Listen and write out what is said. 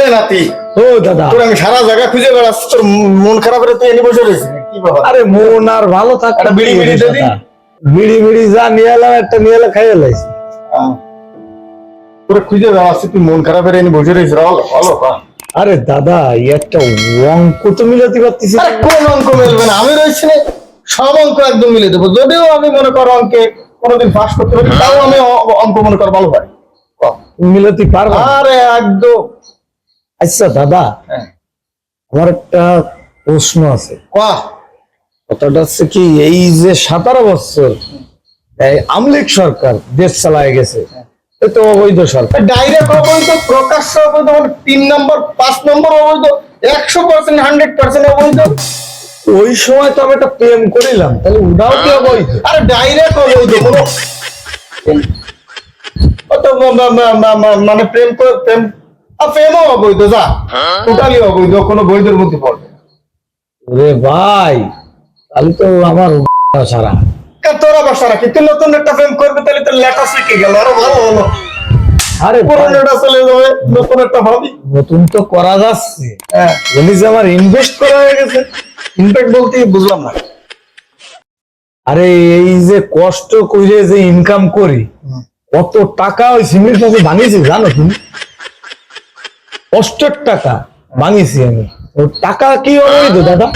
এ নাতি, ও দাদা, তোর আমি সারা জায়গা খুঁজে বেড়াচ্ছি, তোর মন খারাপ হলে তুই এনে বসে রয়েছিস কি বাবা? আরে মন আর ভালো থাকতে একটা বিড়ি মিড়ি দে দিন। বিড়ি বিড়ি যা নিয়ে এলাম একটা নিয়ে এলে খাইয়ে লাইছি। তোরা খুঁজে বেড়াচ্ছি, তুই মন খারাপ হলে এনে বসে রয়েছিস। আরে দাদা, একটা অঙ্ক তো মিলাতে পারতেছি না। আরে কোন অঙ্ক মিলবে না? আমি রয়েছি না, সব অঙ্ক একদম মিলে দেবো। যদিও আমি মনে করো অঙ্কে কোনোদিন পাস করতে পারি, তাও আমি অঙ্ক মনে কর ভালো পারি। মিলাতে পারবো? আরে একদম। আচ্ছা দাদা, হ্যাঁ, আমার একটা প্রশ্ন আছে। বাহ, কথাটা হচ্ছে কি, এই যে 17 বছর এই আমলিক সরকার দেশ চালায় গেছে, এ তো অবৈধ সরকার। ডাইরেক্ট অবৈধ, প্রকাশ্য অবৈধ, 3 নম্বর 5 নম্বর অবৈধ, 100% 100% অবৈধ। ওই সময় তো আমি একটা প্রেম করিলাম, তাহলে ওটাও কি অবৈধ? আরে ডাইরেক্ট অবৈধ, কোনো মানে প্রেম প্রেমও অবৈধ, যা টোটালি অবৈধ, কোনো বৈধের মধ্যে পড়বে না। ওরে ভাই, তাহলে তো আমার সারা। তোর আবার সারা কি, তুই নতুন একটা প্রেম করবে, তাহলে তোর লেখা শিখে গেল, আরো ভালো হলো। আরে পুরোনোটা চলে যাবে, নতুন একটা ভাবি। নতুন তো করা যাচ্ছে, হ্যাঁ, বলি যে আমার ইনভেস্ট করা হয়ে গেছে। ইনফ্যাক্ট বলতে বুঝলাম না। আরে এই যে কষ্ট করে যে ইনকাম করি, কত টাকা ওই সিমেন্ট মাঝে ভাঙিয়েছি জানো তুমি? কষ্টের টাকা ভাঙিয়েছি আমি। ও টাকা কি অবৈধ দাদা?